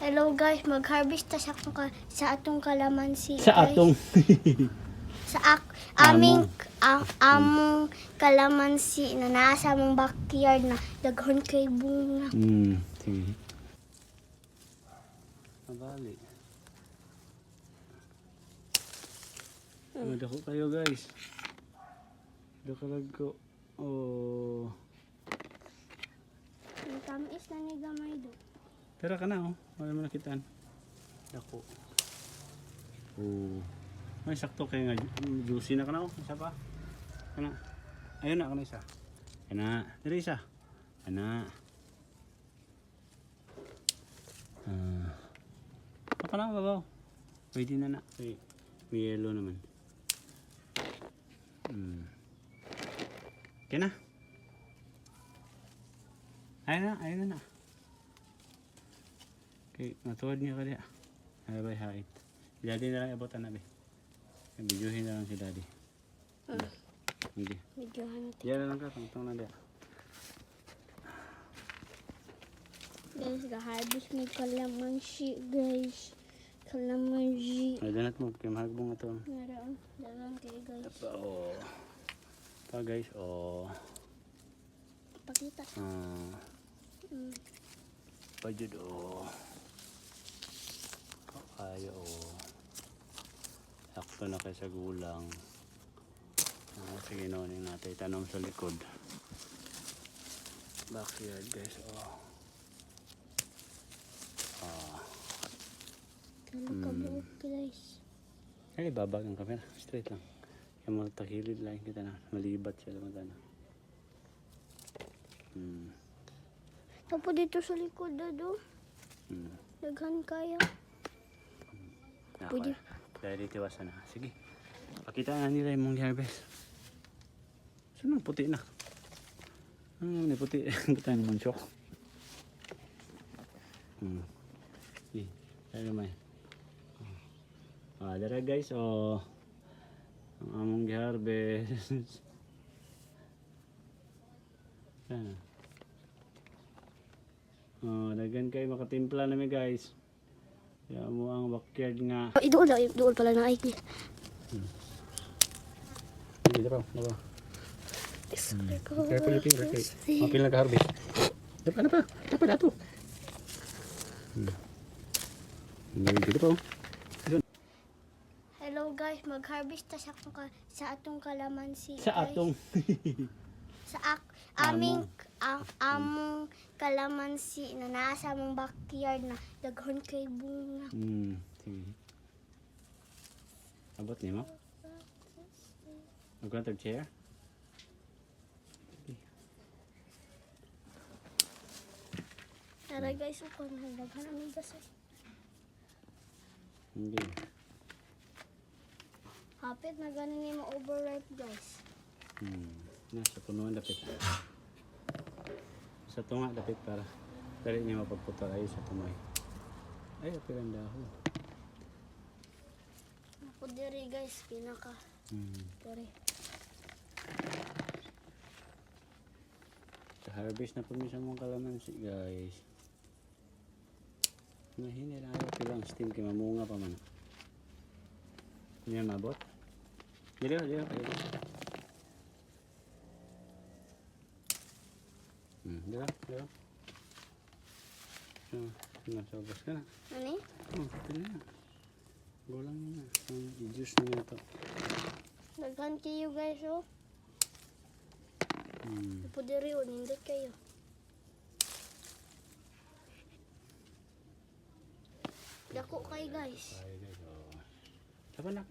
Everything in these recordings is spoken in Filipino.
Hello guys, mag-harvest ta sa atong kalamansi. Sa guys. atong Aming among kalamansi na nasa among backyard na daghon kay bunga. Sige. Mabali. Dako kayo guys. Dako lang ko. Oh. Ang tamis na ni gamay do. Tara ka na oh. Wala mo nakitaan. Dako. Oh. Ay sakto kay nga juicy na ka na oh. Isa pa. Kana. Ayun na kana isa. Kana. Diri isa. Kana. Apa na babaw? Pwede na na. May yellow naman. Okay na. Ayun na. Okay, matuwad niya ka diya. Ay bay hait. Si daddy na lang ibotan na be. Bidyuhin na lang si daddy. Hindi. Medyohan natin. Diyan na lang ka. Tungtong na diya. Guys, ga-harvest may kalamansi guys. Kalamansi. Ay, danat mo. Kaya mahagbong ito. Meron. Dagan kayo guys. Apa, oh. Pa guys, oh. Pakita. Pajud, oh. Kaya, oh. Sakto na kayo sa gulang. Sige, nonin natin. Tanong sa likod. Backyard, guys, oh. Kabuok guys. Ay, babag ang camera. Straight lang. Kaya mga takilid lang kita na. Malibat siya naman na. Tapo dito sa likod do. Daghan kaya. Pwede. Dahil dito iwasan na. Sige. Pakita na nila yung mong harvest. Saan ang puti na? Ano naman yung puti? Kita naman siya. Sige. Kaya naman. Dara guys, oh. Ang among harvest. Sana. Dagan kayo makatimpla namin guys. Kaya mo ang backyard nga. Iduol pala na ay. Hindi daw. Careful yung finger kay. Mapil na ka-harvest. Dapat na pa. Dapat na to. Hindi pa. Hello guys, mag-harvest ta sa atong kalamansi. Sa guys. atong. Aming kalamansi na nasa among backyard na daghon kay bunga. Sige. Abot niyo mo? Magkantag chair? Tara guys, ukon na daghan ang gasol. Hindi. Hapit na ganin ni ma-overripe guys. Nasa punuan dapit. Sa tunga dapit para dali niya mapagputol ay sa tumoy. Ay, apilan dahon. Ako diri guys, pinaka. Diri. Sa harvest na po minsan mong kalamansi guys. Hindi na ayaw pilang steam kay mamunga pa man. Hindi na mabot. Dili kayo. Dila. Nasobos ka na. Ano? Pili na. Gulang na. I-juice na ito. Daghan kayo guys oh. Ako diri oh, nindot kayo. Dako kay guys. Ay guys, Labanak.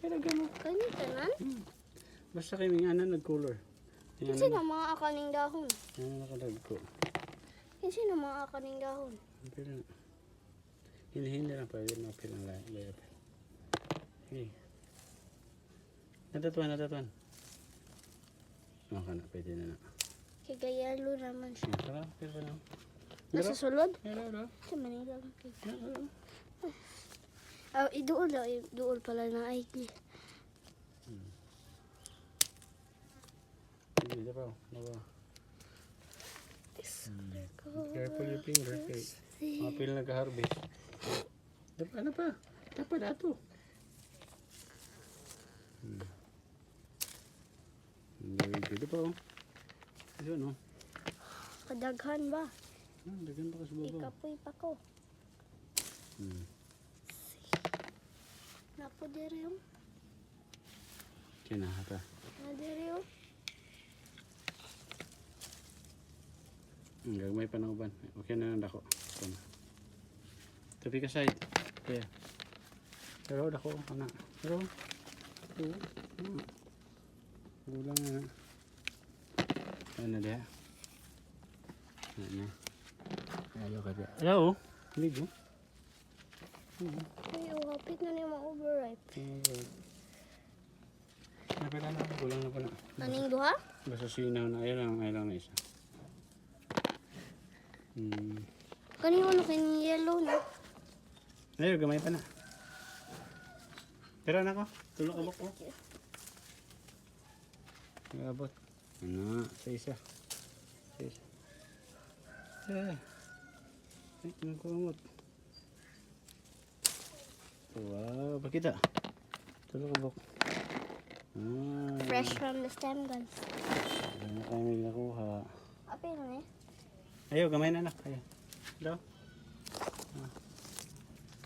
Pero gano'n. Kani tanan? Basta kayo nga nag-color. Kinsa na mga akaning dahon? Yan nakalag ko. Kinsa na mga akaning dahon? Pero hindi lang pwede mapilang lahat. Okay. Natatuan. Okay na, pwede na. Kay gayalo naman siya. Tara, pero na. Nasa sulod? Hello. Sa Manila lang kayo. Iduol pala na ay. Hindi pa. Careful your finger. Okay. Mga pila nag-harvest. Ano pa? Dapat ato. Very good. Ito pa oh. Ito no? Kadaghan ba? Daghan pa ka sa baba. Ikapoy pa ko. Napo diri yung. Kinahata. Diri yung. Gagmay pa ng uban. Okay na nang dako. Ito na. Tabi ka side. Kaya. Pero dako. Ana. Pero. Ito. Ulang na. Ano dia? Ano? Ayaw ka dia. Ayaw. Ligo. Ay, hapit na niya ma-overripe. Napila na. Kulang na pala. Aning duha? Basta sinaw na. Ayaw lang na isa. Kanino ano kay yellow na? Ayaw, gamay pa na. Pero na ko. Tulog ka ba ko? Abot. Ano? Sa isa. Sa isa. Ay, kumot. Wow, pakita. Tulog ka ba ko? Fresh from the stem, guys. Ano na kayo may nakuha? Apay na eh. Ayaw, gamay na anak. Ayaw. Daw.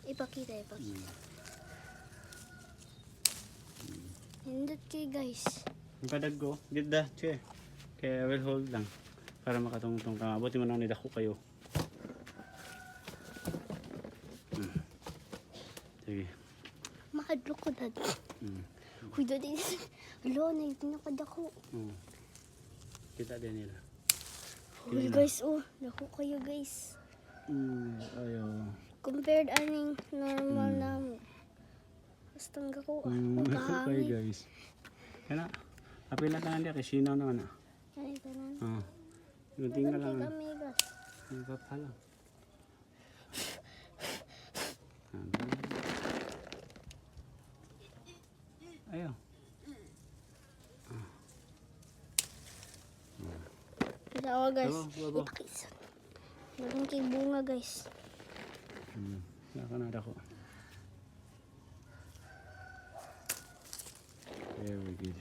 Ipakita. Hindot kay guys. Yung padag ko, ganda, che. Kaya I will hold lang. Para makatungtong ka. Abuti mo na nidako kayo. Sige. Mahadlok ko dad. Huy dad. Alo, na yung pinakadako. Kita din nila. Huy guys, oh. Dako kayo guys. Ayaw. Compared aning normal na bastang gako. Okay guys. Kaya apil na tanan dia kay sinaw naman ah. Ay, tanan. Gunting na lang. Kami guys. Ang papala. Ayaw. Dawa guys. Babo. Ipakisa. Meron kay bunga guys. Nakanada ko. Very good.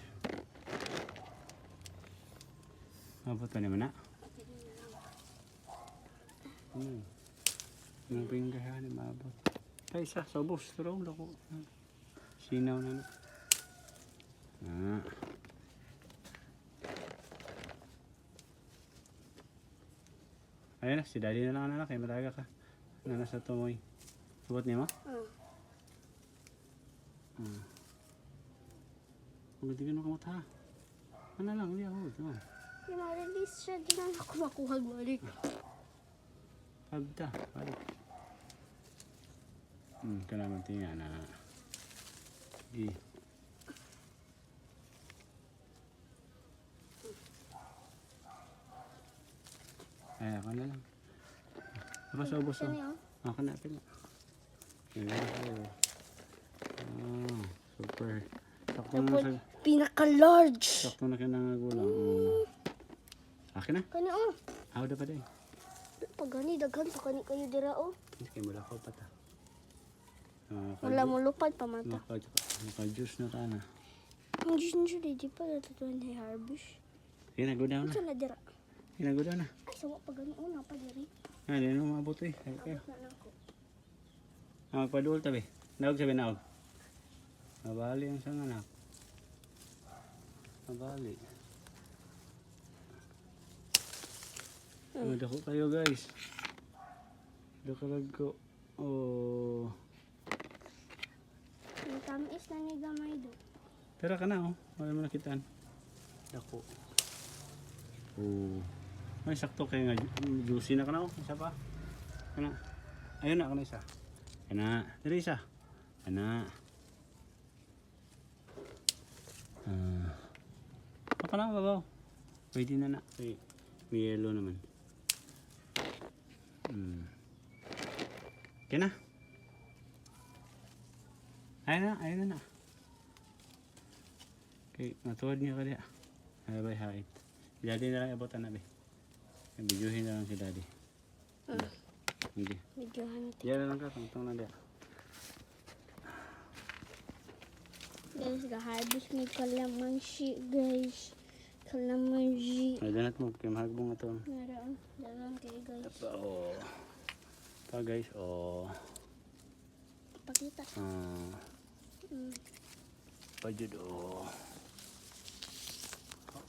Abot pa naman na. Yung pinggahan ni maabot. Ay, isa. Sobos. Turong lako. Sinaw na na. Ayun na. Si daddy na lang anak. Kaya mataga ka. Nasa tumoy. Subot niya mo? Kung hindi ka nakamot ha. Ano lang, hindi ako. Yung ma-release siya, di na ako makuhag balik. Pagda, balik. Kailangan tingnan na. Sige. Ay, ako na lang. Ubos. Ano yun? Ako na, pila. Super. Sakto na sa... Pinaka-large. Sakto na ka nangagulang. Akin na. Kani oh. Ako na pa din. Pag gani, daghan pa kani kayo dira oh. Hindi kayo mula ko pata. Wala mo lupad pa mata. Maka-juice na ka na. Ang ginger di pa natutuan ni harvest. Sige na, go down na. Ito na dira. Sige na, go down na. Ay, sawa pa gani oh, pa diri. Hindi na umabot eh. Okay. Abot na lang ko. Magpadul tabi. Naog sabi naog. Mabali ang isang anak. Mabali. Dako kayo guys. Dakalag ko. Oh. Ang tamis na ni gamay do. Tara ka na oh. Wala mo nakitaan. Dako. Oh. Ay sakto kayo nga. Juicy na ka na oh. Isa pa. Kana. Ayun na. Kana isa. Kana. Dali isa. Kana. Apa na babaw? Pwede na na. May yellow naman. Okay na. Ayun na. Okay, matuwad niya ka diya. Ay, bay, hait. Jadi na lang ibotan na, bay. Videohin na lang si daddy. Hindi. Videohan natin. Diyan na lang ka, tungtong na diyan. Guys, ga-harvest may kalamansi, guys. Kalamansi. Ay, danat mo, kaya mahagbong ito. Meron. Dalang kayo, guys. Ito, oh. Pa guys, oh. Pakita. Pajud, oh.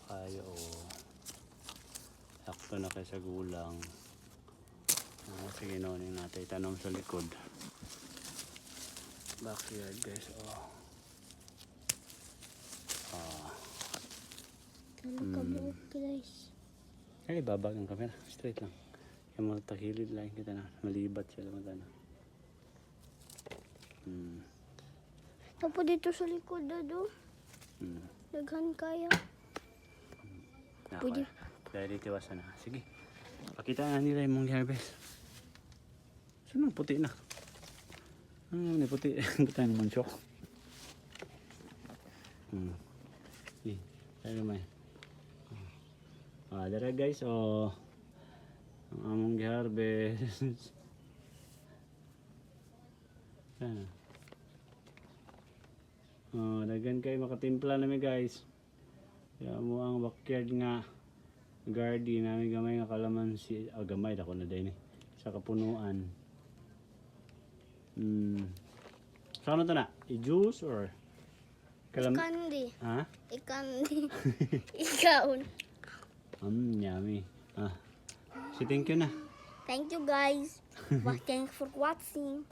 Ay, oh. Sakto na kayo sa gulang. Sige, noning natin tanong sa likod. Backyard, guys, oh. Ano kabuok, guys. Ay, babag ang camera. Straight lang. Yung mga takilid lang kita na. Malibat siya naman na. Tapo dito sa likod, Dado. Daghan kaya. Pwede. Dahil dito iwasan na. Sige. Pakita na nila yung mong harvest. Saan ang puti na? Ano yung puti? Puti na naman syok. Tayo naman. Dara guys, oh. Ang among harvest. Dagan kayo makatimpla namin guys. Kaya mo ang backyard nga garden namin gamay nga kalamansi. Gamay dako na din eh. Sa kapunuan. So ano to na? I-juice or Ikandi. Ha? Ikandi. Ikaon. Yummy. So thank you na. Thank you, guys. Thanks for watching.